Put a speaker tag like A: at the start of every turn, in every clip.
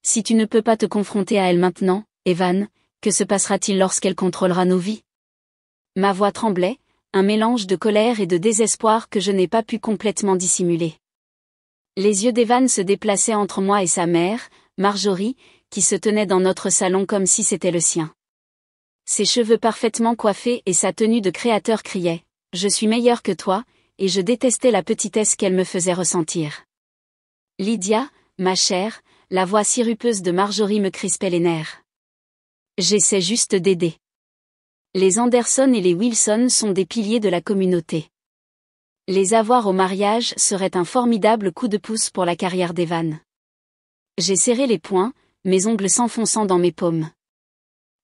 A: Si tu ne peux pas te confronter à elle maintenant, Evan, que se passera-t-il lorsqu'elle contrôlera nos vies? Ma voix tremblait, un mélange de colère et de désespoir que je n'ai pas pu complètement dissimuler. Les yeux d'Evan se déplaçaient entre moi et sa mère, Marjorie, qui se tenait dans notre salon comme si c'était le sien. Ses cheveux parfaitement coiffés et sa tenue de créateur criaient « Je suis meilleure que toi », et je détestais la petitesse qu'elle me faisait ressentir. Lydia, ma chère, la voix sirupeuse de Marjorie me crispait les nerfs. J'essaie juste d'aider. Les Anderson et les Wilson sont des piliers de la communauté. Les avoir au mariage serait un formidable coup de pouce pour la carrière d'Evan. J'ai serré les poings, mes ongles s'enfonçant dans mes paumes.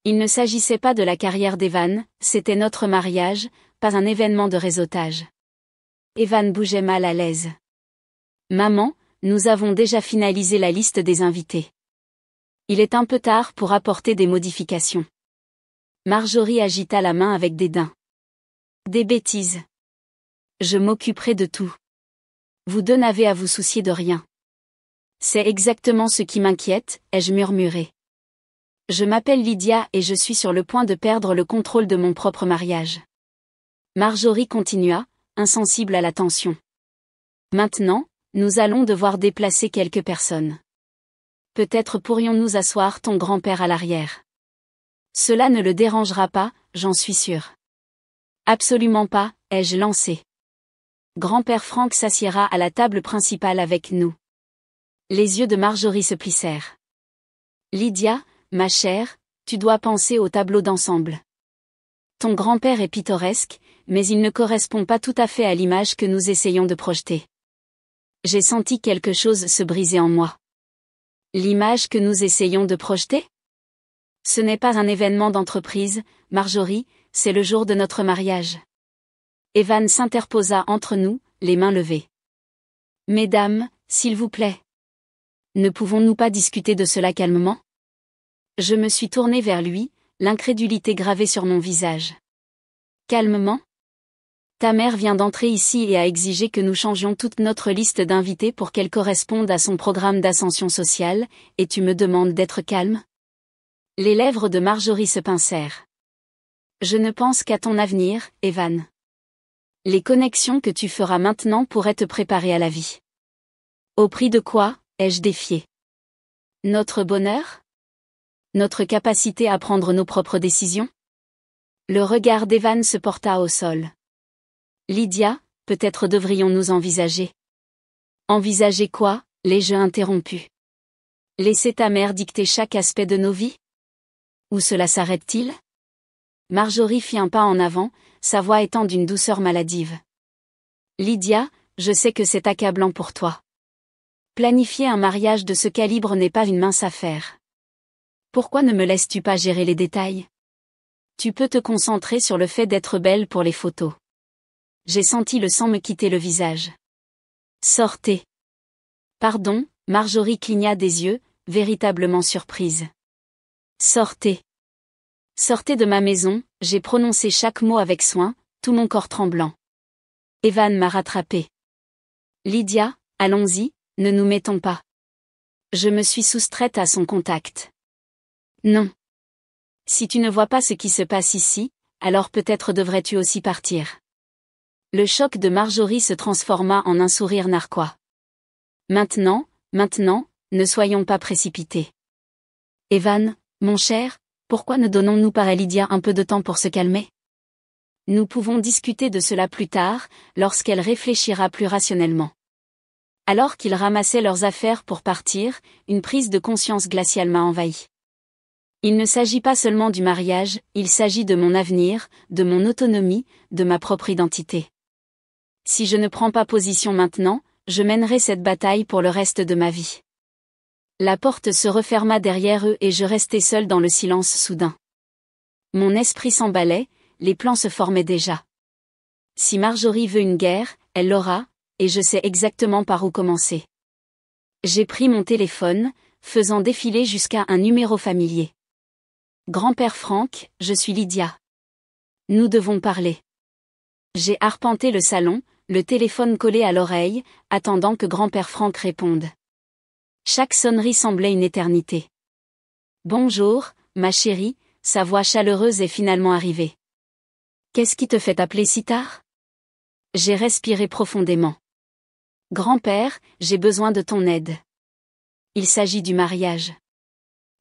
A: Il ne s'agissait pas de la carrière d'Evan, c'était notre mariage, pas un événement de réseautage. Evan bougeait mal à l'aise. Maman, nous avons déjà finalisé la liste des invités. Il est un peu tard pour apporter des modifications. Marjorie agita la main avec dédain. Des bêtises. Je m'occuperai de tout. Vous deux n'avez à vous soucier de rien. C'est exactement ce qui m'inquiète, ai-je murmuré. Je m'appelle Lydia et je suis sur le point de perdre le contrôle de mon propre mariage. Marjorie continua, insensible à la tension. Maintenant, nous allons devoir déplacer quelques personnes. Peut-être pourrions-nous asseoir ton grand-père à l'arrière. Cela ne le dérangera pas, j'en suis sûre. Absolument pas, ai-je lancé. Grand-père Frank s'assiera à la table principale avec nous. Les yeux de Marjorie se plissèrent. Lydia, ma chère, tu dois penser au tableau d'ensemble. Ton grand-père est pittoresque, mais il ne correspond pas tout à fait à l'image que nous essayons de projeter. J'ai senti quelque chose se briser en moi. L'image que nous essayons de projeter? Ce n'est pas un événement d'entreprise, Marjorie, c'est le jour de notre mariage. Evan s'interposa entre nous, les mains levées. Mesdames, s'il vous plaît. Ne pouvons-nous pas discuter de cela calmement? Je me suis tournée vers lui, l'incrédulité gravée sur mon visage. Calmement? Ta mère vient d'entrer ici et a exigé que nous changions toute notre liste d'invités pour qu'elle corresponde à son programme d'ascension sociale, et tu me demandes d'être calme? Les lèvres de Marjorie se pincèrent. Je ne pense qu'à ton avenir, Evan. Les connexions que tu feras maintenant pourraient te préparer à la vie. Au prix de quoi, ai-je défié? Notre bonheur? Notre capacité à prendre nos propres décisions? Le regard d'Evan se porta au sol. Lydia, peut-être devrions-nous envisager. Envisager quoi? L'ai-je interrompu. Laisser ta mère dicter chaque aspect de nos vies? Où cela s'arrête-t-il? Marjorie fit un pas en avant, sa voix étant d'une douceur maladive. Lydia, je sais que c'est accablant pour toi. Planifier un mariage de ce calibre n'est pas une mince affaire. Pourquoi ne me laisses-tu pas gérer les détails? Tu peux te concentrer sur le fait d'être belle pour les photos. J'ai senti le sang me quitter le visage. Sortez. Pardon, Marjorie cligna des yeux, véritablement surprise. Sortez. Sortez de ma maison, j'ai prononcé chaque mot avec soin, tout mon corps tremblant. Evan m'a rattrapé. Lydia, allons-y, ne nous mettons pas. Je me suis soustraite à son contact. Non. Si tu ne vois pas ce qui se passe ici, alors peut-être devrais-tu aussi partir. Le choc de Marjorie se transforma en un sourire narquois. Maintenant, ne soyons pas précipités. Evan, mon cher, pourquoi ne donnons-nous pas à Lydia un peu de temps pour se calmer? Nous pouvons discuter de cela plus tard, lorsqu'elle réfléchira plus rationnellement. Alors qu'ils ramassaient leurs affaires pour partir, une prise de conscience glaciale m'a envahi. Il ne s'agit pas seulement du mariage, il s'agit de mon avenir, de mon autonomie, de ma propre identité. Si je ne prends pas position maintenant, je mènerai cette bataille pour le reste de ma vie. La porte se referma derrière eux et je restai seule dans le silence soudain. Mon esprit s'emballait, les plans se formaient déjà. Si Marjorie veut une guerre, elle l'aura, et je sais exactement par où commencer. J'ai pris mon téléphone, faisant défiler jusqu'à un numéro familier. Grand-père Frank, je suis Lydia. Nous devons parler. J'ai arpenté le salon, le téléphone collé à l'oreille, attendant que grand-père Frank réponde. Chaque sonnerie semblait une éternité. Bonjour, ma chérie, sa voix chaleureuse est finalement arrivée. Qu'est-ce qui te fait appeler si tard? J'ai respiré profondément. Grand-père, j'ai besoin de ton aide. Il s'agit du mariage.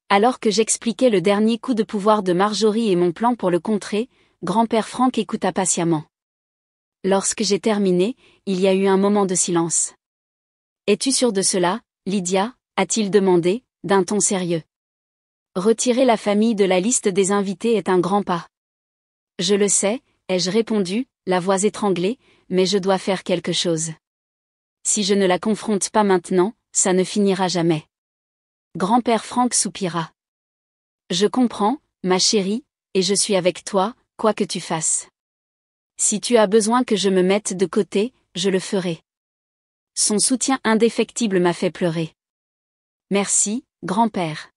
A: Alors que j'expliquais le dernier coup de pouvoir de Marjorie et mon plan pour le contrer, grand-père Frank écouta patiemment. Lorsque j'ai terminé, il y a eu un moment de silence. Es-tu sûre de cela, Lydia? A-t-il demandé, d'un ton sérieux. Retirer la famille de la liste des invités est un grand pas. Je le sais, ai-je répondu, la voix étranglée, mais je dois faire quelque chose. Si je ne la confronte pas maintenant, ça ne finira jamais. Grand-père Frank soupira. Je comprends, ma chérie, et je suis avec toi, quoi que tu fasses. Si tu as besoin que je me mette de côté, je le ferai. Son soutien indéfectible m'a fait pleurer. Merci, grand-père.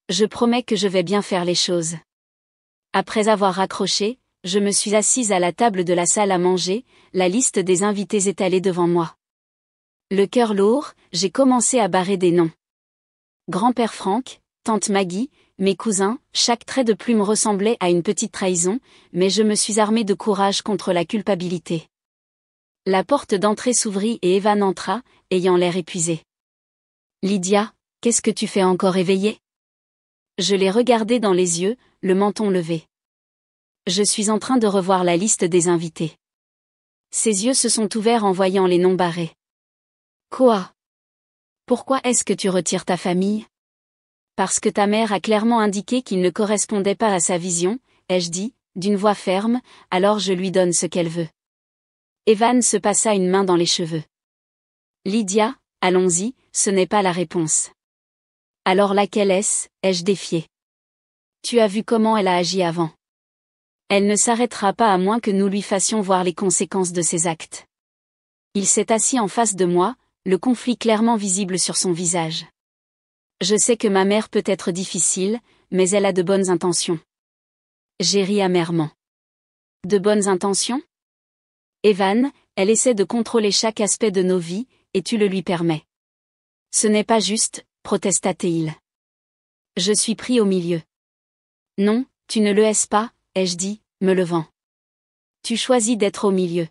A: Je promets que je vais bien faire les choses. Après avoir raccroché, je me suis assise à la table de la salle à manger, la liste des invités étalée devant moi. Le cœur lourd, j'ai commencé à barrer des noms. Grand-père Frank, tante Maggie, mes cousins, chaque trait de plume ressemblait à une petite trahison, mais je me suis armée de courage contre la culpabilité. La porte d'entrée s'ouvrit et Evan entra, ayant l'air épuisé. Lydia, qu'est-ce que tu fais encore éveillée? Je l'ai regardé dans les yeux, le menton levé. Je suis en train de revoir la liste des invités. Ses yeux se sont ouverts en voyant les noms barrés. Quoi? Pourquoi est-ce que tu retires ta famille? Parce que ta mère a clairement indiqué qu'il ne correspondait pas à sa vision, ai-je dit, d'une voix ferme, alors je lui donne ce qu'elle veut. Evan se passa une main dans les cheveux. Lydia, allons-y, ce n'est pas la réponse. Alors laquelle est-ce, ai-je défié. Tu as vu comment elle a agi avant. Elle ne s'arrêtera pas à moins que nous lui fassions voir les conséquences de ses actes. Il s'est assis en face de moi, le conflit clairement visible sur son visage. Je sais que ma mère peut être difficile, mais elle a de bonnes intentions. J'ai ri amèrement. De bonnes intentions? Evan, elle essaie de contrôler chaque aspect de nos vies, et tu le lui permets. Ce n'est pas juste, protesta-t-il. Je suis pris au milieu. Non, tu ne le es pas, ai-je dit, me levant. Tu choisis d'être au milieu.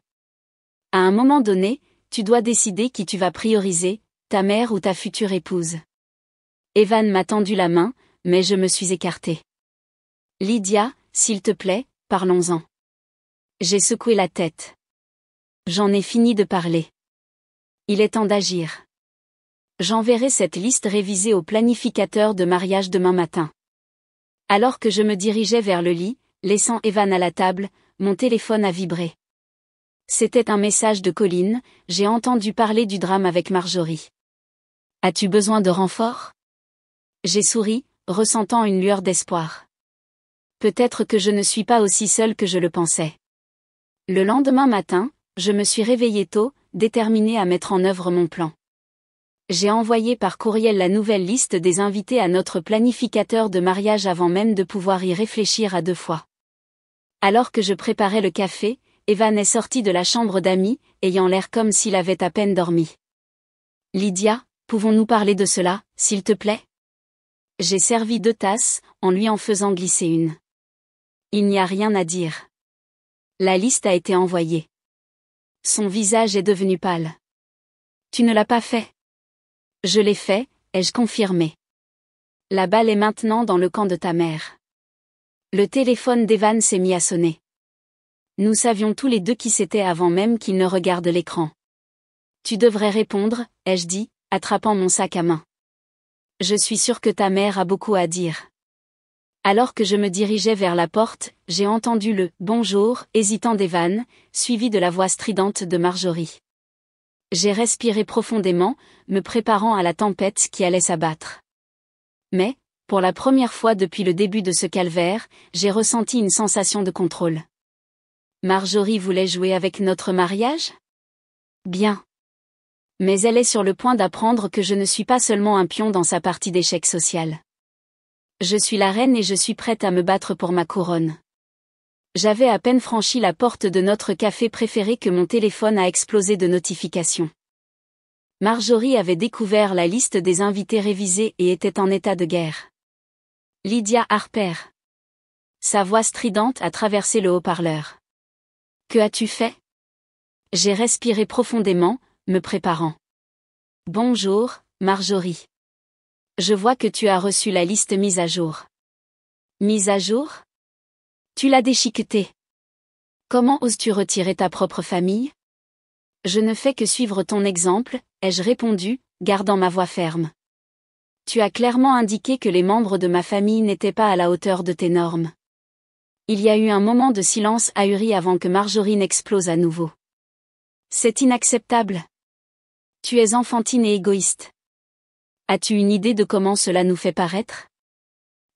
A: À un moment donné, tu dois décider qui tu vas prioriser, ta mère ou ta future épouse. Evan m'a tendu la main, mais je me suis écartée. Lydia, s'il te plaît, parlons-en. J'ai secoué la tête. J'en ai fini de parler. Il est temps d'agir. J'enverrai cette liste révisée au planificateur de mariage demain matin. Alors que je me dirigeais vers le lit, laissant Evan à la table, mon téléphone a vibré. C'était un message de Colin, j'ai entendu parler du drame avec Marjorie. As-tu besoin de renfort? J'ai souri, ressentant une lueur d'espoir. Peut-être que je ne suis pas aussi seule que je le pensais. Le lendemain matin, je me suis réveillée tôt, déterminée à mettre en œuvre mon plan. J'ai envoyé par courriel la nouvelle liste des invités à notre planificateur de mariage avant même de pouvoir y réfléchir à deux fois. Alors que je préparais le café, Evan est sorti de la chambre d'amis, ayant l'air comme s'il avait à peine dormi. Lydia, pouvons-nous parler de cela, s'il te plaît? J'ai servi 2 tasses, en lui en faisant glisser une. Il n'y a rien à dire. La liste a été envoyée. Son visage est devenu pâle. Tu ne l'as pas fait? Je l'ai fait, ai-je confirmé. La balle est maintenant dans le camp de ta mère. Le téléphone d'Evan s'est mis à sonner. Nous savions tous les deux qui c'était avant même qu'il ne regarde l'écran. Tu devrais répondre, ai-je dit, attrapant mon sac à main. Je suis sûre que ta mère a beaucoup à dire. Alors que je me dirigeais vers la porte, j'ai entendu le « bonjour » hésitant d'Evan, suivi de la voix stridente de Marjorie. J'ai respiré profondément, me préparant à la tempête qui allait s'abattre. Mais, pour la première fois depuis le début de ce calvaire, j'ai ressenti une sensation de contrôle. Marjorie voulait jouer avec notre mariage? Bien. Mais elle est sur le point d'apprendre que je ne suis pas seulement un pion dans sa partie d'échec social. Je suis la reine et je suis prête à me battre pour ma couronne. J'avais à peine franchi la porte de notre café préféré que mon téléphone a explosé de notifications. Marjorie avait découvert la liste des invités révisés et était en état de guerre. Lydia Harper. Sa voix stridente a traversé le haut-parleur. Que as-tu fait? J'ai respiré profondément, me préparant. Bonjour, Marjorie. Je vois que tu as reçu la liste mise à jour. Mise à jour? Tu l'as déchiquetée. Comment oses-tu retirer ta propre famille? Je ne fais que suivre ton exemple, ai-je répondu, gardant ma voix ferme. Tu as clairement indiqué que les membres de ma famille n'étaient pas à la hauteur de tes normes. Il y a eu un moment de silence ahuri avant que Marjorie n'explose à nouveau. C'est inacceptable. Tu es enfantine et égoïste. As-tu une idée de comment cela nous fait paraître?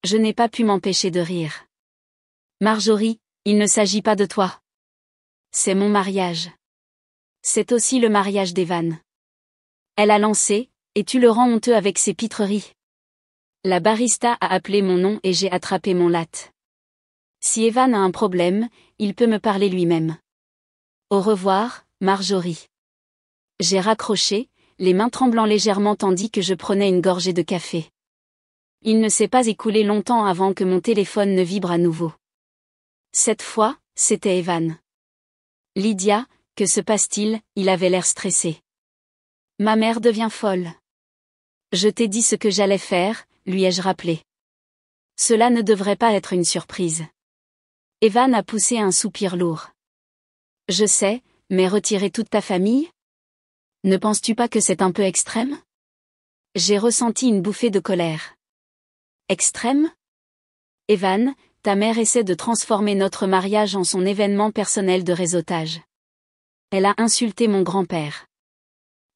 A: Je n'ai pas pu m'empêcher de rire. Marjorie, il ne s'agit pas de toi. C'est mon mariage. C'est aussi le mariage d'Evan. Elle a lancé, et tu le rends honteux avec ses pitreries. La barista a appelé mon nom et j'ai attrapé mon latte. Si Evan a un problème, il peut me parler lui-même. Au revoir, Marjorie. J'ai raccroché, les mains tremblant légèrement tandis que je prenais une gorgée de café. Il ne s'est pas écoulé longtemps avant que mon téléphone ne vibre à nouveau. Cette fois, c'était Evan. Lydia, que se passe-t-il? Il avait l'air stressé. Ma mère devient folle. Je t'ai dit ce que j'allais faire, lui ai-je rappelé. Cela ne devrait pas être une surprise. Evan a poussé un soupir lourd. Je sais, mais retirer toute ta famille? Ne penses-tu pas que c'est un peu extrême? J'ai ressenti une bouffée de colère. Extrême? Evan, ta mère essaie de transformer notre mariage en son événement personnel de réseautage. Elle a insulté mon grand-père.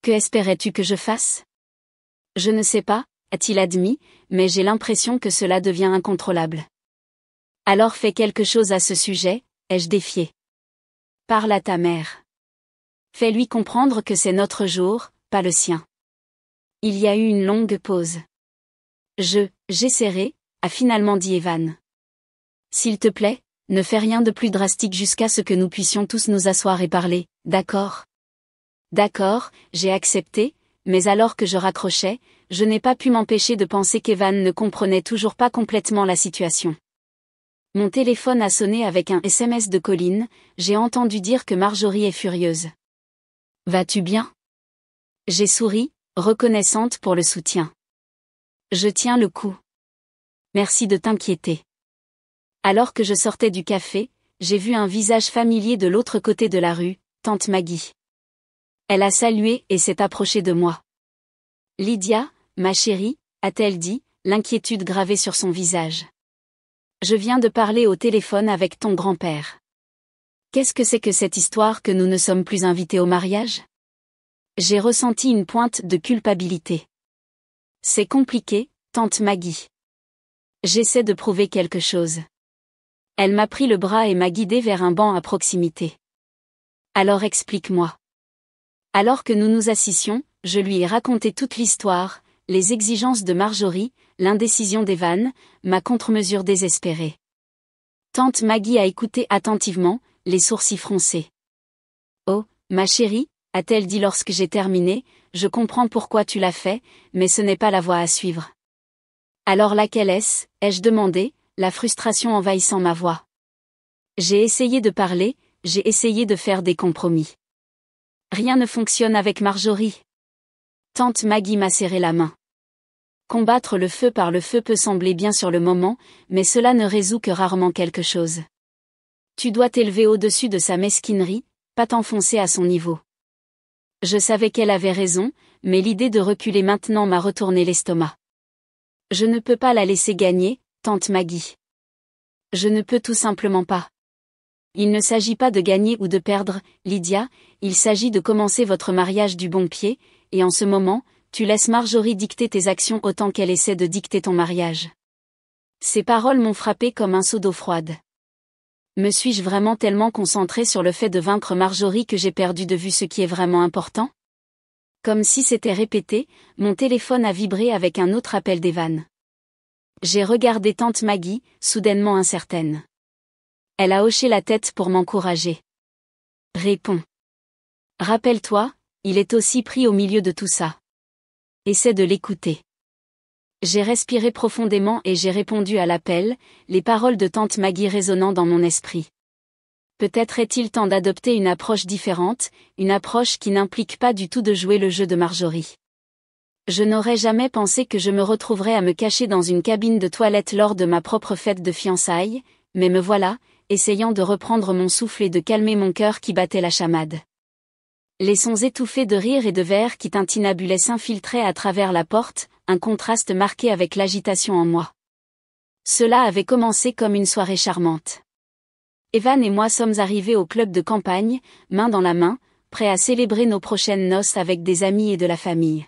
A: Que espérais-tu que je fasse? Je ne sais pas, a-t-il admis, mais j'ai l'impression que cela devient incontrôlable. Alors fais quelque chose à ce sujet, ai-je défié. Parle à ta mère. Fais-lui comprendre que c'est notre jour, pas le sien. Il y a eu une longue pause. J'essaierai, a finalement dit Evan. S'il te plaît, ne fais rien de plus drastique jusqu'à ce que nous puissions tous nous asseoir et parler, d'accord? D'accord, j'ai accepté, mais alors que je raccrochais, je n'ai pas pu m'empêcher de penser qu'Evan ne comprenait toujours pas complètement la situation. Mon téléphone a sonné avec un SMS de Colline, j'ai entendu dire que Marjorie est furieuse. Vas-tu bien? J'ai souri, reconnaissante pour le soutien. Je tiens le coup. Merci de t'inquiéter. Alors que je sortais du café, j'ai vu un visage familier de l'autre côté de la rue, tante Maggie. Elle a salué et s'est approchée de moi. Lydia, ma chérie, a-t-elle dit, l'inquiétude gravée sur son visage. Je viens de parler au téléphone avec ton grand-père. Qu'est-ce que c'est que cette histoire que nous ne sommes plus invités au mariage? J'ai ressenti une pointe de culpabilité. C'est compliqué, tante Maggie. J'essaie de prouver quelque chose. Elle m'a pris le bras et m'a guidé vers un banc à proximité. Alors explique-moi. Alors que nous nous assissions, je lui ai raconté toute l'histoire, les exigences de Marjorie, l'indécision d'Evan, ma contre-mesure désespérée. Tante Maggie a écouté attentivement, les sourcils froncés. Oh, ma chérie, a-t-elle dit lorsque j'ai terminé, je comprends pourquoi tu l'as fait, mais ce n'est pas la voie à suivre. Alors laquelle est-ce, ai-je demandé, la frustration envahissant ma voix. J'ai essayé de parler, j'ai essayé de faire des compromis. Rien ne fonctionne avec Marjorie. Tante Maggie m'a serré la main. Combattre le feu par le feu peut sembler bien sur le moment, mais cela ne résout que rarement quelque chose. Tu dois t'élever au-dessus de sa mesquinerie, pas t'enfoncer à son niveau. Je savais qu'elle avait raison, mais l'idée de reculer maintenant m'a retourné l'estomac. Je ne peux pas la laisser gagner, tante Maggie. Je ne peux tout simplement pas. Il ne s'agit pas de gagner ou de perdre, Lydia, il s'agit de commencer votre mariage du bon pied, et en ce moment, tu laisses Marjorie dicter tes actions autant qu'elle essaie de dicter ton mariage. Ces paroles m'ont frappé comme un seau d'eau froide. Me suis-je vraiment tellement concentrée sur le fait de vaincre Marjorie que j'ai perdu de vue ce qui est vraiment important? Comme si c'était répété, mon téléphone a vibré avec un autre appel d'Evan. J'ai regardé tante Maggie, soudainement incertaine. Elle a hoché la tête pour m'encourager. Réponds. Rappelle-toi, il est aussi pris au milieu de tout ça. Essaie de l'écouter. J'ai respiré profondément et j'ai répondu à l'appel, les paroles de tante Maggie résonnant dans mon esprit. Peut-être est-il temps d'adopter une approche différente, une approche qui n'implique pas du tout de jouer le jeu de Marjorie. Je n'aurais jamais pensé que je me retrouverais à me cacher dans une cabine de toilette lors de ma propre fête de fiançailles, mais me voilà, essayant de reprendre mon souffle et de calmer mon cœur qui battait la chamade. Les sons étouffés de rire et de verre qui tintinabulaient s'infiltraient à travers la porte, un contraste marqué avec l'agitation en moi. Cela avait commencé comme une soirée charmante. Evan et moi sommes arrivés au club de campagne, main dans la main, prêts à célébrer nos prochaines noces avec des amis et de la famille.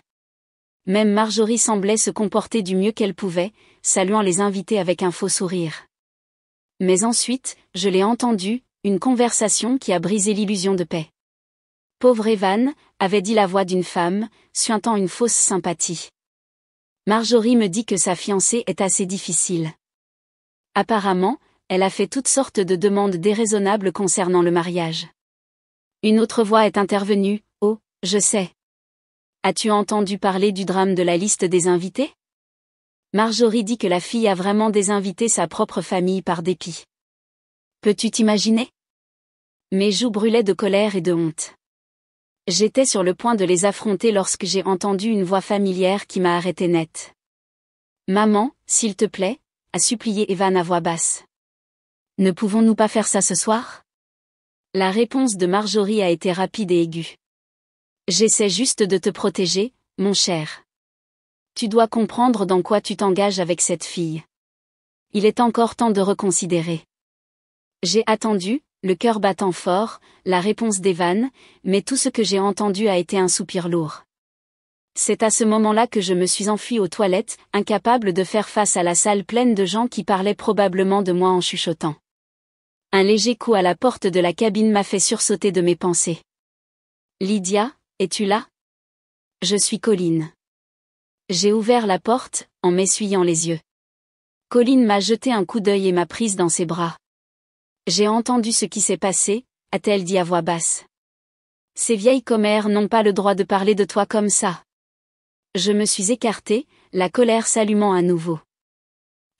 A: Même Marjorie semblait se comporter du mieux qu'elle pouvait, saluant les invités avec un faux sourire. Mais ensuite, je l'ai entendu, une conversation qui a brisé l'illusion de paix. Pauvre Evan, avait dit la voix d'une femme, suintant une fausse sympathie. Marjorie me dit que sa fiancée est assez difficile. Apparemment, elle a fait toutes sortes de demandes déraisonnables concernant le mariage. Une autre voix est intervenue, « Oh, je sais. As-tu entendu parler du drame de la liste des invités ?» Marjorie dit que la fille a vraiment désinvité sa propre famille par dépit. Peux-tu t'imaginer ? Mes joues brûlaient de colère et de honte. J'étais sur le point de les affronter lorsque j'ai entendu une voix familière qui m'a arrêté net. « Maman, s'il te plaît » a supplié Evan à voix basse. « Ne pouvons-nous pas faire ça ce soir ?» La réponse de Marjorie a été rapide et aiguë. « J'essaie juste de te protéger, mon cher. Tu dois comprendre dans quoi tu t'engages avec cette fille. Il est encore temps de reconsidérer. » J'ai attendu, le cœur battant fort, la réponse d'Evan, mais tout ce que j'ai entendu a été un soupir lourd. C'est à ce moment-là que je me suis enfuie aux toilettes, incapable de faire face à la salle pleine de gens qui parlaient probablement de moi en chuchotant. Un léger coup à la porte de la cabine m'a fait sursauter de mes pensées. « Lydia, es-tu là ? Je suis Colline. » J'ai ouvert la porte, en m'essuyant les yeux. Colline m'a jeté un coup d'œil et m'a prise dans ses bras. « J'ai entendu ce qui s'est passé », a-t-elle dit à voix basse. « Ces vieilles commères n'ont pas le droit de parler de toi comme ça. » Je me suis écartée, la colère s'allumant à nouveau.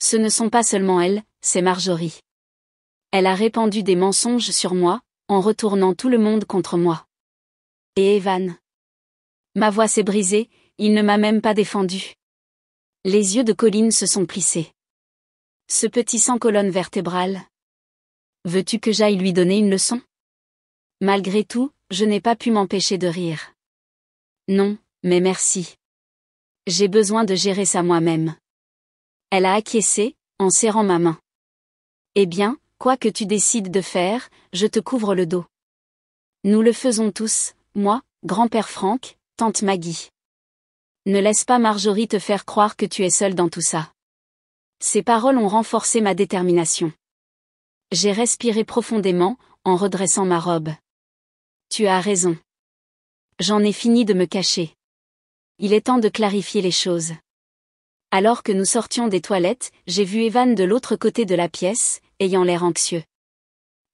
A: Ce ne sont pas seulement elles, c'est Marjorie. Elle a répandu des mensonges sur moi, en retournant tout le monde contre moi. Et Evan. Ma voix s'est brisée, il ne m'a même pas défendue. Les yeux de Colline se sont plissés. Ce petit sans colonne vertébrale. Veux-tu que j'aille lui donner une leçon ? Malgré tout, je n'ai pas pu m'empêcher de rire. Non, mais merci. J'ai besoin de gérer ça moi-même. Elle a acquiescé, en serrant ma main. Eh bien, quoi que tu décides de faire, je te couvre le dos. Nous le faisons tous, moi, grand-père Frank, tante Maggie. Ne laisse pas Marjorie te faire croire que tu es seule dans tout ça. Ces paroles ont renforcé ma détermination. J'ai respiré profondément, en redressant ma robe. Tu as raison. J'en ai fini de me cacher. Il est temps de clarifier les choses. Alors que nous sortions des toilettes, j'ai vu Evan de l'autre côté de la pièce, ayant l'air anxieux.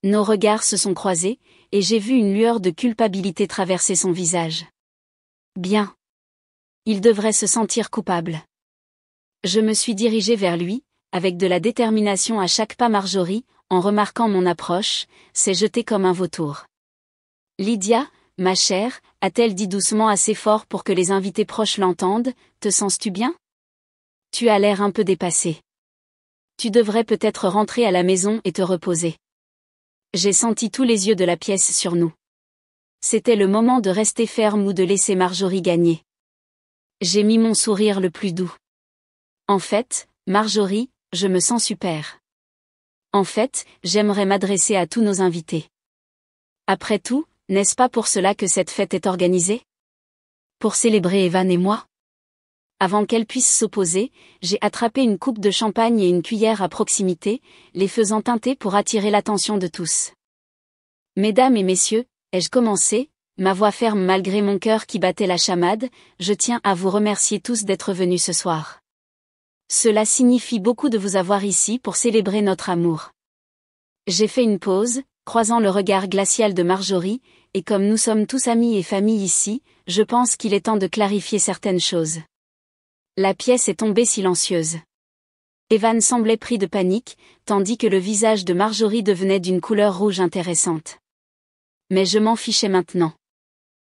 A: Nos regards se sont croisés, et j'ai vu une lueur de culpabilité traverser son visage. Bien. Il devrait se sentir coupable. Je me suis dirigée vers lui, avec de la détermination à chaque pas. Marjorie, en remarquant mon approche, s'est jetée comme un vautour. « Lydia, ma chère, a-t-elle dit doucement assez fort pour que les invités proches l'entendent, te sens-tu bien ? Tu as l'air un peu dépassée. Tu devrais peut-être rentrer à la maison et te reposer. » J'ai senti tous les yeux de la pièce sur nous. C'était le moment de rester ferme ou de laisser Marjorie gagner. J'ai mis mon sourire le plus doux. En fait, Marjorie, je me sens super. En fait, j'aimerais m'adresser à tous nos invités. Après tout, n'est-ce pas pour cela que cette fête est organisée ? Pour célébrer Evan et moi ? Avant qu'elle puisse s'opposer, j'ai attrapé une coupe de champagne et une cuillère à proximité, les faisant teinter pour attirer l'attention de tous. « Mesdames et messieurs, ai-je commencé ? » Ma voix ferme malgré mon cœur qui battait la chamade, je tiens à vous remercier tous d'être venus ce soir. Cela signifie beaucoup de vous avoir ici pour célébrer notre amour. J'ai fait une pause, croisant le regard glacial de Marjorie, et comme nous sommes tous amis et famille ici, je pense qu'il est temps de clarifier certaines choses. La pièce est tombée silencieuse. Evan semblait pris de panique, tandis que le visage de Marjorie devenait d'une couleur rouge intéressante. Mais je m'en fichais maintenant.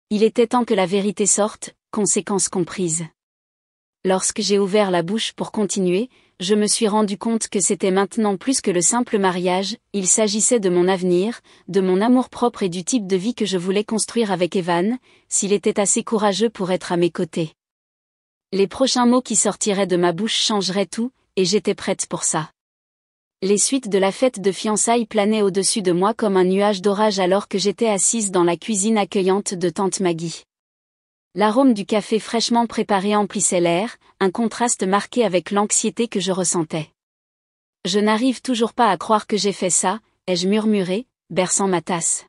A: Il était temps que la vérité sorte, conséquence comprise. Lorsque j'ai ouvert la bouche pour continuer, je me suis rendu compte que c'était maintenant plus que le simple mariage, il s'agissait de mon avenir, de mon amour-propre et du type de vie que je voulais construire avec Evan, s'il était assez courageux pour être à mes côtés. Les prochains mots qui sortiraient de ma bouche changeraient tout, et j'étais prête pour ça. Les suites de la fête de fiançailles planaient au-dessus de moi comme un nuage d'orage alors que j'étais assise dans la cuisine accueillante de tante Maggie. L'arôme du café fraîchement préparé emplissait l'air, un contraste marqué avec l'anxiété que je ressentais. Je n'arrive toujours pas à croire que j'ai fait ça, ai-je murmuré, berçant ma tasse.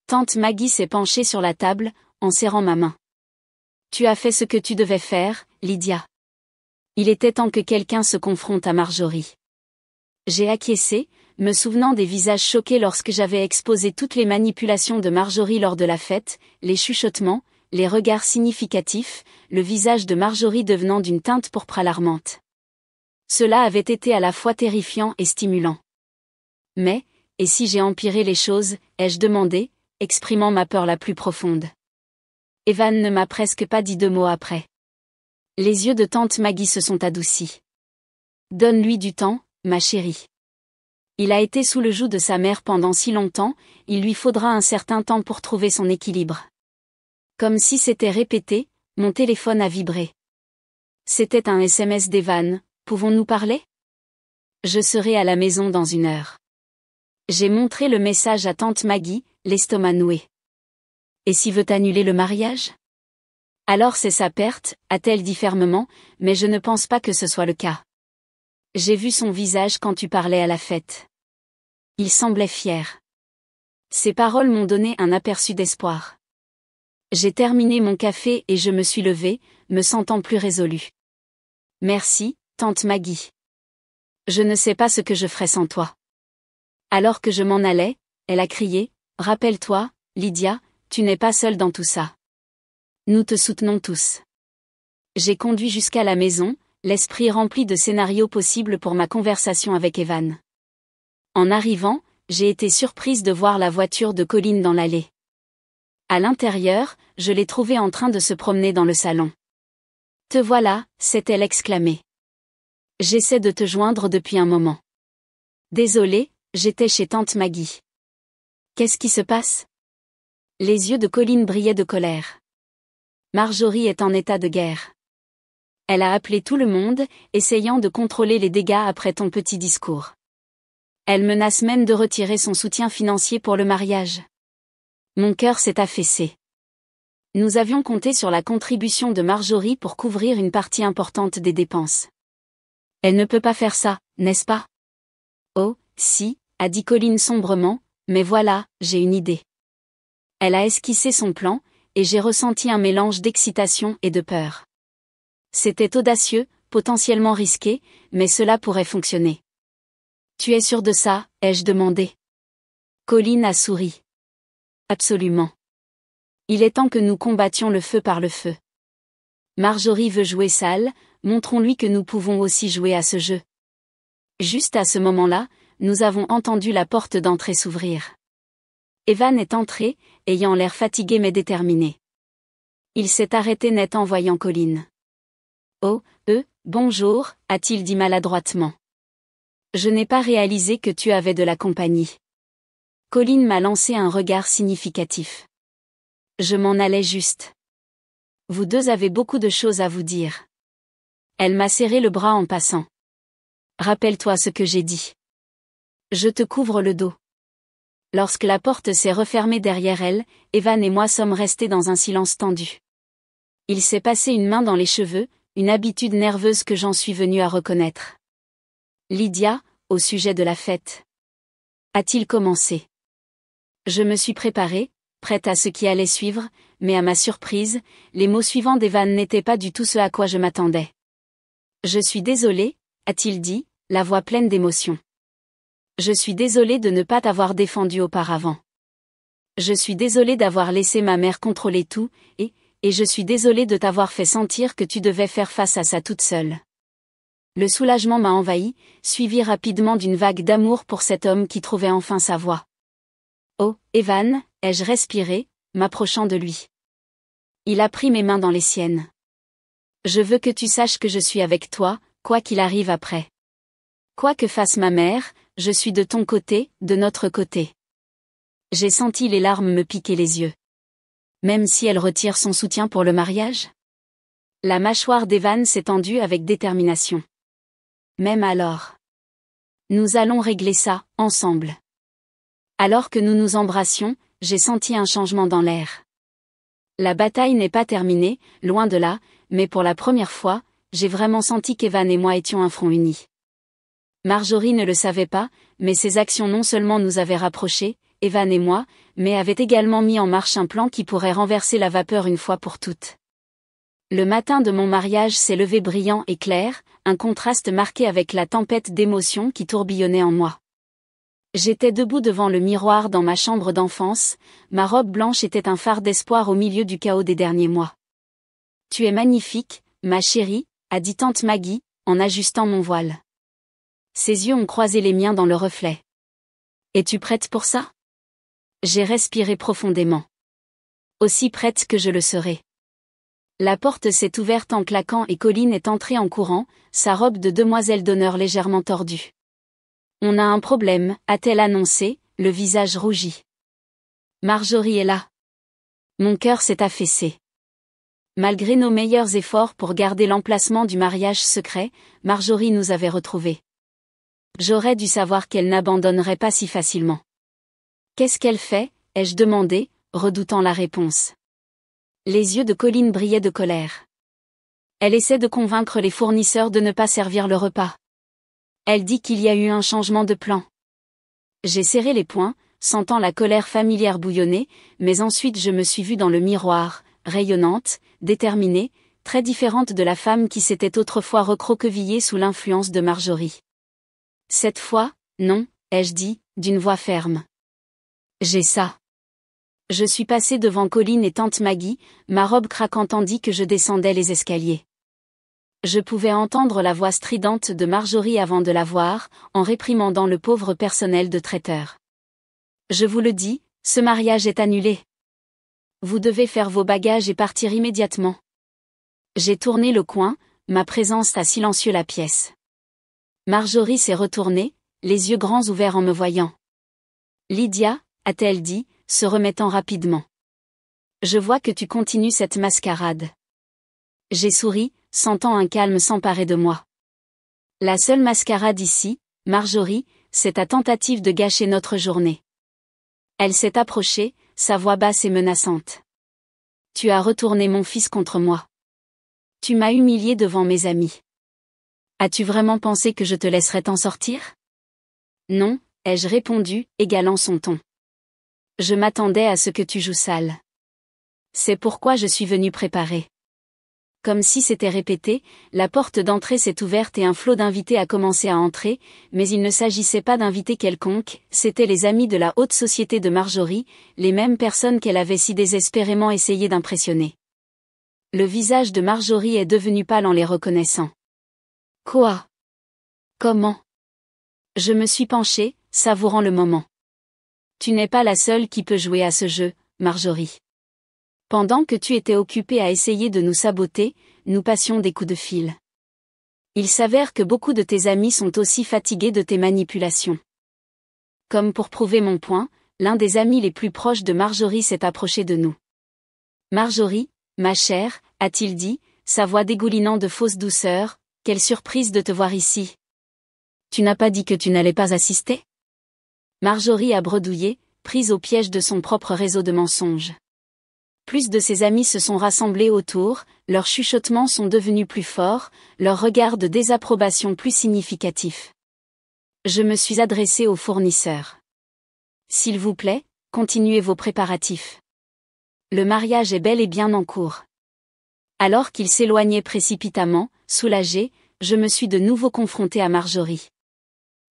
A: Tante Maggie s'est penchée sur la table, en serrant ma main. Tu as fait ce que tu devais faire, Lydia. Il était temps que quelqu'un se confronte à Marjorie. J'ai acquiescé, me souvenant des visages choqués lorsque j'avais exposé toutes les manipulations de Marjorie lors de la fête, les chuchotements, les regards significatifs, le visage de Marjorie devenant d'une teinte pourpre alarmante. Cela avait été à la fois terrifiant et stimulant. Mais, et si j'ai empiré les choses, ai-je demandé, exprimant ma peur la plus profonde. Evan ne m'a presque pas dit 2 mots après. Les yeux de tante Maggie se sont adoucis. Donne-lui du temps, ma chérie. Il a été sous le joug de sa mère pendant si longtemps, il lui faudra un certain temps pour trouver son équilibre. Comme si c'était répété, mon téléphone a vibré. C'était un SMS d'Evan, pouvons-nous parler ? Je serai à la maison dans 1 heure. J'ai montré le message à tante Maggie, l'estomac noué. Et si veut annuler le mariage ? Alors c'est sa perte, a-t-elle dit fermement, mais je ne pense pas que ce soit le cas. J'ai vu son visage quand tu parlais à la fête. Il semblait fier. Ces paroles m'ont donné un aperçu d'espoir. J'ai terminé mon café et je me suis levée, me sentant plus résolue. Merci, tante Maggie. Je ne sais pas ce que je ferais sans toi. Alors que je m'en allais, elle a crié, rappelle-toi, Lydia, tu n'es pas seule dans tout ça. Nous te soutenons tous. J'ai conduit jusqu'à la maison, l'esprit rempli de scénarios possibles pour ma conversation avec Evan. En arrivant, j'ai été surprise de voir la voiture de Colin dans l'allée. À l'intérieur, je l'ai trouvée en train de se promener dans le salon. « Te voilà », s'est-elle exclamée. « J'essaie de te joindre depuis un moment. » Désolée, j'étais chez tante Maggie. Qu'est-ce qui se passe ? Les yeux de Colin brillaient de colère. Marjorie est en état de guerre. Elle a appelé tout le monde, essayant de contrôler les dégâts après ton petit discours. Elle menace même de retirer son soutien financier pour le mariage. Mon cœur s'est affaissé. Nous avions compté sur la contribution de Marjorie pour couvrir une partie importante des dépenses. Elle ne peut pas faire ça, n'est-ce pas ? Oh, si, a dit Colin sombrement, mais voilà, j'ai une idée. Elle a esquissé son plan, et j'ai ressenti un mélange d'excitation et de peur. C'était audacieux, potentiellement risqué, mais cela pourrait fonctionner. Tu es sûr de ça, ai-je demandé. Colin a souri. Absolument. Il est temps que nous combattions le feu par le feu. Marjorie veut jouer sale, montrons-lui que nous pouvons aussi jouer à ce jeu. Juste à ce moment-là, nous avons entendu la porte d'entrée s'ouvrir. Evan est entré, ayant l'air fatigué mais déterminé. Il s'est arrêté net en voyant Colin. Oh, bonjour, a-t-il dit maladroitement. Je n'ai pas réalisé que tu avais de la compagnie. Colin m'a lancé un regard significatif. Je m'en allais juste. Vous deux avez beaucoup de choses à vous dire. Elle m'a serré le bras en passant. Rappelle-toi ce que j'ai dit. Je te couvre le dos. Lorsque la porte s'est refermée derrière elle, Evan et moi sommes restés dans un silence tendu. Il s'est passé une main dans les cheveux, une habitude nerveuse que j'en suis venue à reconnaître. Lydia, au sujet de la fête. A-t-il commencé ? Je me suis préparée, prête à ce qui allait suivre, mais à ma surprise, les mots suivants d'Evan n'étaient pas du tout ce à quoi je m'attendais. Je suis désolée, a-t-il dit, la voix pleine d'émotion. Je suis désolée de ne pas t'avoir défendu auparavant. Je suis désolée d'avoir laissé ma mère contrôler tout, et je suis désolée de t'avoir fait sentir que tu devais faire face à ça toute seule. Le soulagement m'a envahi, suivi rapidement d'une vague d'amour pour cet homme qui trouvait enfin sa voie. Oh, Evan, ai-je respiré, m'approchant de lui. Il a pris mes mains dans les siennes. Je veux que tu saches que je suis avec toi, quoi qu'il arrive après. Quoi que fasse ma mère, je suis de ton côté, de notre côté. J'ai senti les larmes me piquer les yeux. Même si elle retire son soutien pour le mariage? La mâchoire d'Evan s'est tendue avec détermination. Même alors. Nous allons régler ça, ensemble. Alors que nous nous embrassions, j'ai senti un changement dans l'air. La bataille n'est pas terminée, loin de là, mais pour la première fois, j'ai vraiment senti qu'Evan et moi étions un front uni. Marjorie ne le savait pas, mais ses actions non seulement nous avaient rapprochés, Evan et moi, mais avaient également mis en marche un plan qui pourrait renverser la vapeur une fois pour toutes. Le matin de mon mariage s'est levé brillant et clair, un contraste marqué avec la tempête d'émotions qui tourbillonnait en moi. J'étais debout devant le miroir dans ma chambre d'enfance, ma robe blanche était un phare d'espoir au milieu du chaos des derniers mois. « Tu es magnifique, ma chérie », a dit tante Maggie, en ajustant mon voile. Ses yeux ont croisé les miens dans le reflet. « Es-tu prête pour ça ?» J'ai respiré profondément. Aussi prête que je le serai. La porte s'est ouverte en claquant et Colline est entrée en courant, sa robe de demoiselle d'honneur légèrement tordue. « On a un problème », a-t-elle annoncé, le visage rougi. Marjorie est là. Mon cœur s'est affaissé. Malgré nos meilleurs efforts pour garder l'emplacement du mariage secret, Marjorie nous avait retrouvés. J'aurais dû savoir qu'elle n'abandonnerait pas si facilement. Qu'est-ce qu'elle fait, ai-je demandé, redoutant la réponse. Les yeux de Colline brillaient de colère. Elle essaie de convaincre les fournisseurs de ne pas servir le repas. Elle dit qu'il y a eu un changement de plan. J'ai serré les poings, sentant la colère familière bouillonner, mais ensuite je me suis vue dans le miroir, rayonnante, déterminée, très différente de la femme qui s'était autrefois recroquevillée sous l'influence de Marjorie. Cette fois, non, ai-je dit, d'une voix ferme. J'ai ça. Je suis passée devant Colline et tante Maggie, ma robe craquant tandis que je descendais les escaliers. Je pouvais entendre la voix stridente de Marjorie avant de la voir, en réprimandant le pauvre personnel de traiteur. Je vous le dis, ce mariage est annulé. Vous devez faire vos bagages et partir immédiatement. J'ai tourné le coin, ma présence a silencieux la pièce. Marjorie s'est retournée, les yeux grands ouverts en me voyant. Lydia, a-t-elle dit, se remettant rapidement. Je vois que tu continues cette mascarade. J'ai souri, sentant un calme s'emparer de moi. La seule mascarade ici, Marjorie, c'est ta tentative de gâcher notre journée. Elle s'est approchée, sa voix basse et menaçante. Tu as retourné mon fils contre moi. Tu m'as humilié devant mes amis. As-tu vraiment pensé que je te laisserais t'en sortir? Non, ai-je répondu, égalant son ton. Je m'attendais à ce que tu joues sale. C'est pourquoi je suis venue préparer. Comme si c'était répété, la porte d'entrée s'est ouverte et un flot d'invités a commencé à entrer, mais il ne s'agissait pas d'invités quelconques, c'étaient les amis de la haute société de Marjorie, les mêmes personnes qu'elle avait si désespérément essayé d'impressionner. Le visage de Marjorie est devenu pâle en les reconnaissant. Quoi? Comment? Je me suis penchée, savourant le moment. Tu n'es pas la seule qui peut jouer à ce jeu, Marjorie. Pendant que tu étais occupée à essayer de nous saboter, nous passions des coups de fil. Il s'avère que beaucoup de tes amis sont aussi fatigués de tes manipulations. Comme pour prouver mon point, l'un des amis les plus proches de Marjorie s'est approché de nous. Marjorie, ma chère, a-t-il dit, sa voix dégoulinant de fausse douceur, quelle surprise de te voir ici. Tu n'as pas dit que tu n'allais pas assister? Marjorie a bredouillé, prise au piège de son propre réseau de mensonges. Plus de ses amis se sont rassemblés autour, leurs chuchotements sont devenus plus forts, leurs regards de désapprobation plus significatifs. Je me suis adressée aux fournisseurs. S'il vous plaît, continuez vos préparatifs. Le mariage est bel et bien en cours. Alors qu'il s'éloignait précipitamment, soulagé, je me suis de nouveau confrontée à Marjorie.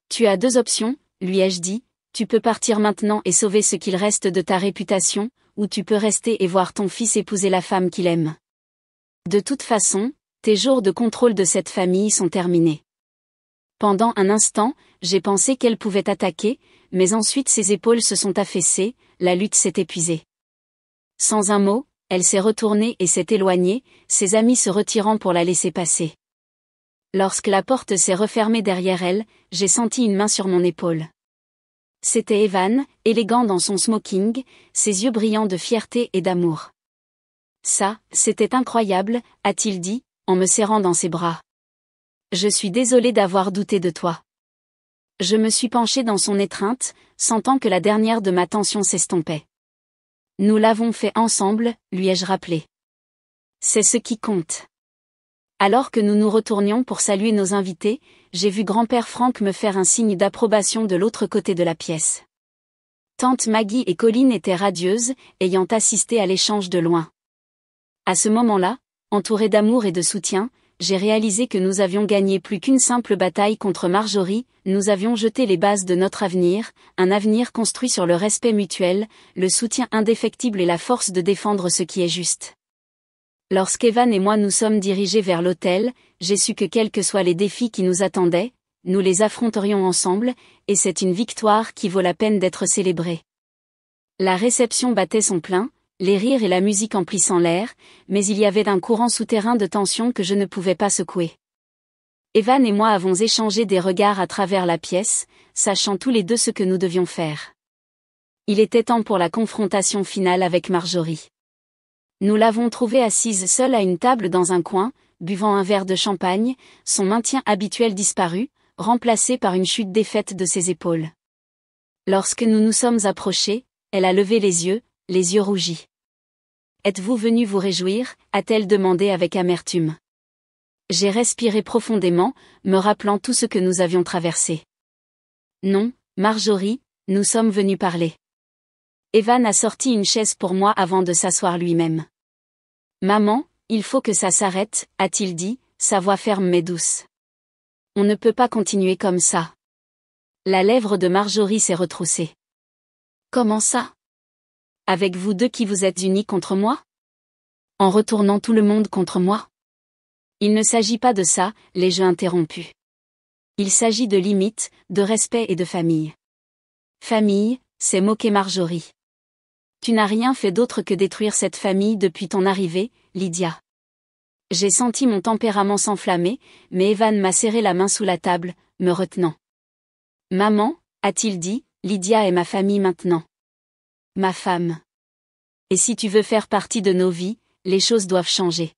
A: Tu as deux options, lui ai-je dit, tu peux partir maintenant et sauver ce qu'il reste de ta réputation, ou tu peux rester et voir ton fils épouser la femme qu'il aime. De toute façon, tes jours de contrôle de cette famille sont terminés. Pendant un instant, j'ai pensé qu'elle pouvait attaquer, mais ensuite ses épaules se sont affaissées, la lutte s'est épuisée. Sans un mot, elle s'est retournée et s'est éloignée, ses amis se retirant pour la laisser passer. Lorsque la porte s'est refermée derrière elle, j'ai senti une main sur mon épaule. C'était Evan, élégant dans son smoking, ses yeux brillants de fierté et d'amour. Ça, c'était incroyable, a-t-il dit, en me serrant dans ses bras. Je suis désolé d'avoir douté de toi. Je me suis penchée dans son étreinte, sentant que la dernière de ma tension s'estompait. Nous l'avons fait ensemble, lui ai-je rappelé. C'est ce qui compte. Alors que nous nous retournions pour saluer nos invités, j'ai vu grand-père Frank me faire un signe d'approbation de l'autre côté de la pièce. Tante Maggie et Colline étaient radieuses, ayant assisté à l'échange de loin. À ce moment-là, entouré d'amour et de soutien, j'ai réalisé que nous avions gagné plus qu'une simple bataille contre Marjorie, nous avions jeté les bases de notre avenir, un avenir construit sur le respect mutuel, le soutien indéfectible et la force de défendre ce qui est juste. Lorsqu'Evan et moi nous sommes dirigés vers l'hôtel, j'ai su que quels que soient les défis qui nous attendaient, nous les affronterions ensemble, et c'est une victoire qui vaut la peine d'être célébrée. La réception battait son plein, les rires et la musique emplissant l'air, mais il y avait un courant souterrain de tension que je ne pouvais pas secouer. Evan et moi avons échangé des regards à travers la pièce, sachant tous les deux ce que nous devions faire. Il était temps pour la confrontation finale avec Marjorie. Nous l'avons trouvée assise seule à une table dans un coin, buvant un verre de champagne, son maintien habituel disparu, remplacé par une chute défaite de ses épaules. Lorsque nous nous sommes approchés, elle a levé les yeux rougis. « Êtes-vous venu vous réjouir ?» a-t-elle demandé avec amertume. J'ai respiré profondément, me rappelant tout ce que nous avions traversé. « Non, Marjorie, nous sommes venus parler. » Evan a sorti une chaise pour moi avant de s'asseoir lui-même. « Maman, il faut que ça s'arrête, » a-t-il dit, sa voix ferme mais douce. « On ne peut pas continuer comme ça. » La lèvre de Marjorie s'est retroussée. « Comment ça ? Avec vous deux qui vous êtes unis contre moi ? En retournant tout le monde contre moi ? Il ne s'agit pas de ça, l'ai-je interrompu. Il s'agit de limites, de respect et de famille. Famille, c'est moquer Marjorie. Tu n'as rien fait d'autre que détruire cette famille depuis ton arrivée, Lydia. J'ai senti mon tempérament s'enflammer, mais Evan m'a serré la main sous la table, me retenant. Maman, a-t-il dit, Lydia est ma famille maintenant. Ma femme. Et si tu veux faire partie de nos vies, les choses doivent changer.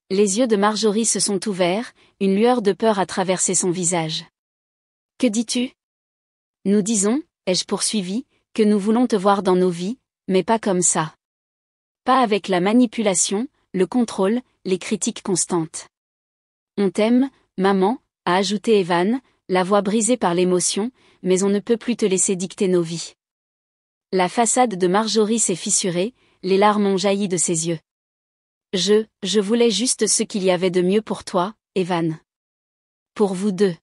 A: Les yeux de Marjorie se sont ouverts, une lueur de peur a traversé son visage. Que dis-tu ? Nous disons, ai-je poursuivi, que nous voulons te voir dans nos vies, mais pas comme ça. Pas avec la manipulation, le contrôle, les critiques constantes. On t'aime, maman, a ajouté Evan, la voix brisée par l'émotion, mais on ne peut plus te laisser dicter nos vies. La façade de Marjorie s'est fissurée, les larmes ont jailli de ses yeux. Je voulais juste ce qu'il y avait de mieux pour toi, Evan. Pour vous deux.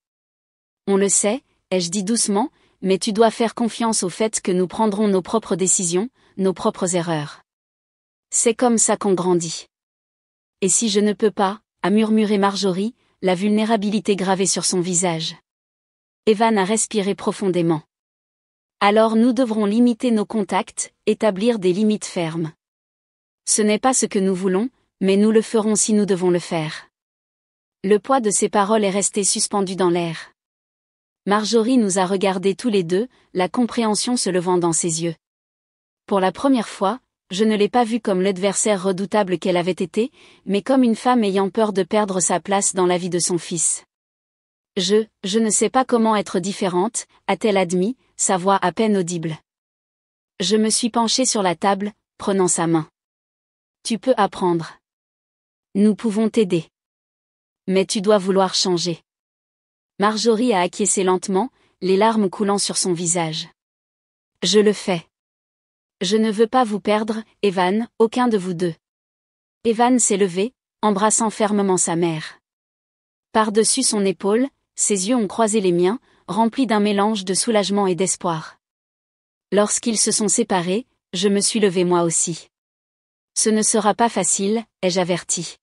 A: On le sait, ai-je dit doucement, mais tu dois faire confiance au fait que nous prendrons nos propres décisions, nos propres erreurs. C'est comme ça qu'on grandit. Et si je ne peux pas, a murmuré Marjorie, la vulnérabilité gravée sur son visage. Evan a respiré profondément. Alors nous devrons limiter nos contacts, établir des limites fermes. Ce n'est pas ce que nous voulons, mais nous le ferons si nous devons le faire. Le poids de ses paroles est resté suspendu dans l'air. Marjorie nous a regardés tous les deux, la compréhension se levant dans ses yeux. Pour la première fois, je ne l'ai pas vue comme l'adversaire redoutable qu'elle avait été, mais comme une femme ayant peur de perdre sa place dans la vie de son fils. Je ne sais pas comment être différente, a-t-elle admis, sa voix à peine audible. Je me suis penchée sur la table, prenant sa main. Tu peux apprendre. Nous pouvons t'aider. Mais tu dois vouloir changer. Marjorie a acquiescé lentement, les larmes coulant sur son visage. Je le fais. Je ne veux pas vous perdre, Evan, aucun de vous deux. Evan s'est levé, embrassant fermement sa mère. Par-dessus son épaule, ses yeux ont croisé les miens, rempli d'un mélange de soulagement et d'espoir. Lorsqu'ils se sont séparés, je me suis levée moi aussi. Ce ne sera pas facile, ai-je averti.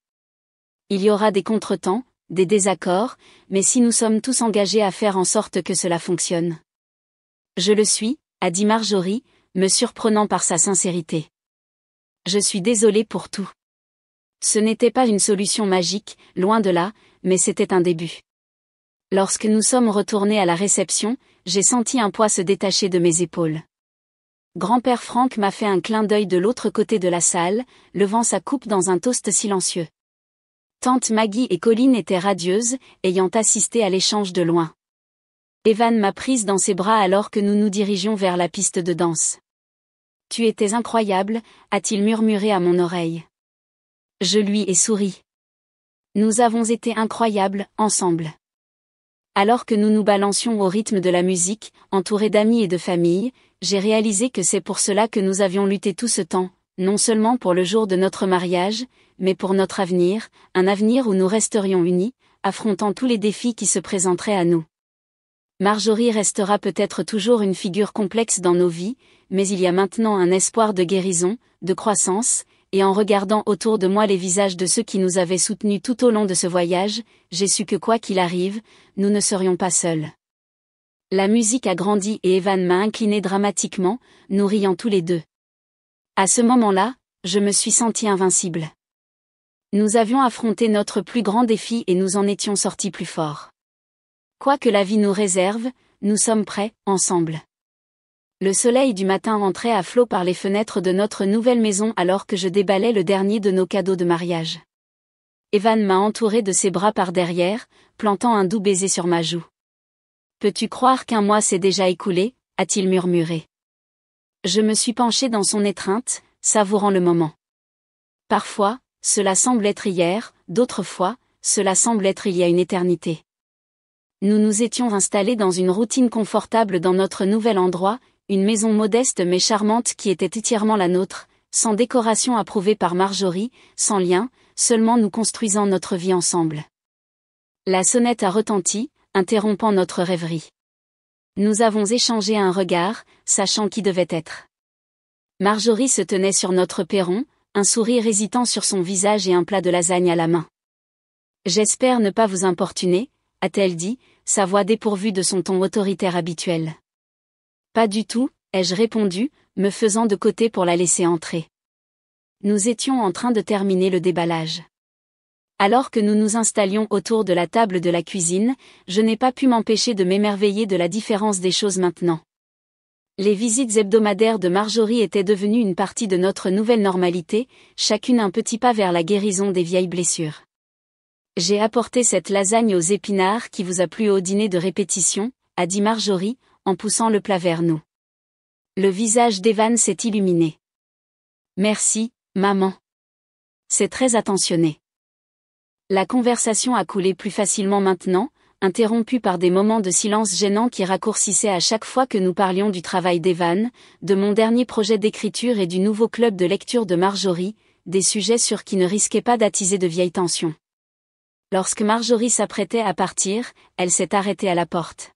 A: Il y aura des contretemps, des désaccords, mais si nous sommes tous engagés à faire en sorte que cela fonctionne. Je le suis, a dit Marjorie, me surprenant par sa sincérité. Je suis désolée pour tout. Ce n'était pas une solution magique, loin de là, mais c'était un début. Lorsque nous sommes retournés à la réception, j'ai senti un poids se détacher de mes épaules. Grand-père Franck m'a fait un clin d'œil de l'autre côté de la salle, levant sa coupe dans un toast silencieux. Tante Maggie et Colline étaient radieuses, ayant assisté à l'échange de loin. Evan m'a prise dans ses bras alors que nous nous dirigions vers la piste de danse. « Tu étais incroyable », a-t-il murmuré à mon oreille. Je lui ai souri. Nous avons été incroyables, ensemble. Alors que nous nous balancions au rythme de la musique, entourés d'amis et de famille, j'ai réalisé que c'est pour cela que nous avions lutté tout ce temps, non seulement pour le jour de notre mariage, mais pour notre avenir, un avenir où nous resterions unis, affrontant tous les défis qui se présenteraient à nous. Marjorie restera peut-être toujours une figure complexe dans nos vies, mais il y a maintenant un espoir de guérison, de croissance, et en regardant autour de moi les visages de ceux qui nous avaient soutenus tout au long de ce voyage, j'ai su que quoi qu'il arrive, nous ne serions pas seuls. La musique a grandi et Evan m'a incliné dramatiquement, nous riant tous les deux. À ce moment-là, je me suis sentie invincible. Nous avions affronté notre plus grand défi et nous en étions sortis plus forts. Quoi que la vie nous réserve, nous sommes prêts, ensemble. Le soleil du matin rentrait à flots par les fenêtres de notre nouvelle maison alors que je déballais le dernier de nos cadeaux de mariage. Evan m'a entouré de ses bras par derrière, plantant un doux baiser sur ma joue. « Peux-tu croire qu'un mois s'est déjà écoulé » a-t-il murmuré. Je me suis penchée dans son étreinte, savourant le moment. Parfois, cela semble être hier, d'autres fois, cela semble être il y a une éternité. Nous nous étions installés dans une routine confortable dans notre nouvel endroit, une maison modeste mais charmante qui était entièrement la nôtre, sans décoration approuvée par Marjorie, sans lien, seulement nous construisant notre vie ensemble. La sonnette a retenti, interrompant notre rêverie. Nous avons échangé un regard, sachant qui devait être. Marjorie se tenait sur notre perron, un sourire hésitant sur son visage et un plat de lasagne à la main. « J'espère ne pas vous importuner », a-t-elle dit, sa voix dépourvue de son ton autoritaire habituel. « Pas du tout », ai-je répondu, me faisant de côté pour la laisser entrer. Nous étions en train de terminer le déballage. Alors que nous nous installions autour de la table de la cuisine, je n'ai pas pu m'empêcher de m'émerveiller de la différence des choses maintenant. Les visites hebdomadaires de Marjorie étaient devenues une partie de notre nouvelle normalité, chacune un petit pas vers la guérison des vieilles blessures. J'ai apporté cette lasagne aux épinards qui vous a plu au dîner de répétition, a dit Marjorie, en poussant le plat vers nous. Le visage d'Evan s'est illuminé. Merci, maman. C'est très attentionné. La conversation a coulé plus facilement maintenant, interrompue par des moments de silence gênants qui raccourcissaient à chaque fois que nous parlions du travail d'Evan, de mon dernier projet d'écriture et du nouveau club de lecture de Marjorie, des sujets sur qui ne risquaient pas d'attiser de vieilles tensions. Lorsque Marjorie s'apprêtait à partir, elle s'est arrêtée à la porte.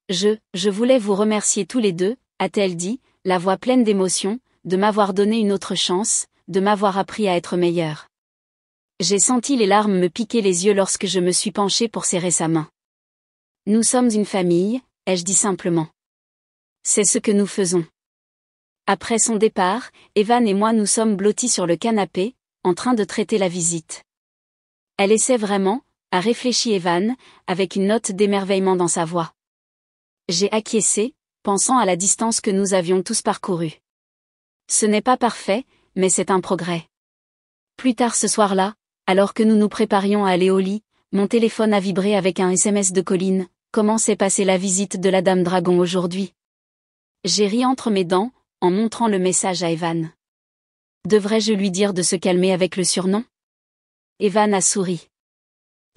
A: Je voulais vous remercier tous les deux, a-t-elle dit, la voix pleine d'émotion, de m'avoir donné une autre chance, de m'avoir appris à être meilleure. J'ai senti les larmes me piquer les yeux lorsque je me suis penchée pour serrer sa main. Nous sommes une famille, ai-je dit simplement. C'est ce que nous faisons. Après son départ, Evan et moi nous sommes blottis sur le canapé, en train de traiter la visite. Elle essaie vraiment, a réfléchi Evan, avec une note d'émerveillement dans sa voix. J'ai acquiescé, pensant à la distance que nous avions tous parcourue. Ce n'est pas parfait, mais c'est un progrès. Plus tard ce soir-là, alors que nous nous préparions à aller au lit, mon téléphone a vibré avec un SMS de Colline. Comment s'est passée la visite de la Dame Dragon aujourd'hui? J'ai ri entre mes dents, en montrant le message à Evan. Devrais-je lui dire de se calmer avec le surnom? Evan a souri.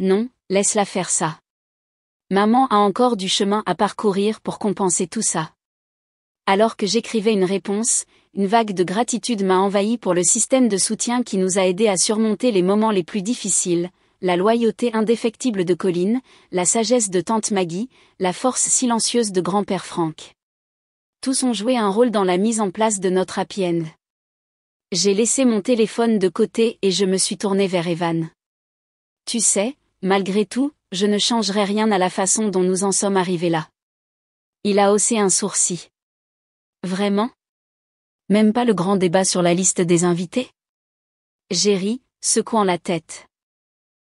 A: Non, laisse-la faire ça. Maman a encore du chemin à parcourir pour compenser tout ça. Alors que j'écrivais une réponse, une vague de gratitude m'a envahi pour le système de soutien qui nous a aidés à surmonter les moments les plus difficiles, la loyauté indéfectible de Colin, la sagesse de tante Maggie, la force silencieuse de grand-père Frank. Tous ont joué un rôle dans la mise en place de notre happy end. J'ai laissé mon téléphone de côté et je me suis tournée vers Evan. Tu sais, malgré tout, je ne changerai rien à la façon dont nous en sommes arrivés là. Il a haussé un sourcil. Vraiment? Même pas le grand débat sur la liste des invités? J'ai ri, secouant la tête.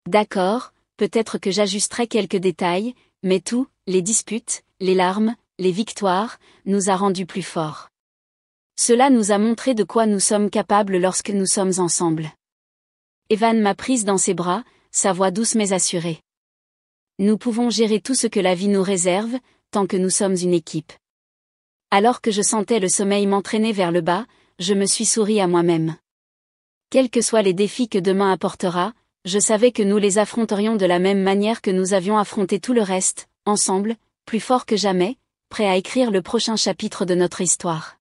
A: D'accord, peut-être que j'ajusterai quelques détails, mais tout, les disputes, les larmes, les victoires, nous a rendus plus forts. Cela nous a montré de quoi nous sommes capables lorsque nous sommes ensemble. Evan m'a prise dans ses bras, sa voix douce mais assurée. Nous pouvons gérer tout ce que la vie nous réserve, tant que nous sommes une équipe. Alors que je sentais le sommeil m'entraîner vers le bas, je me suis souri à moi-même. Quels que soient les défis que demain apportera, je savais que nous les affronterions de la même manière que nous avions affronté tout le reste, ensemble, plus forts que jamais, prêts à écrire le prochain chapitre de notre histoire.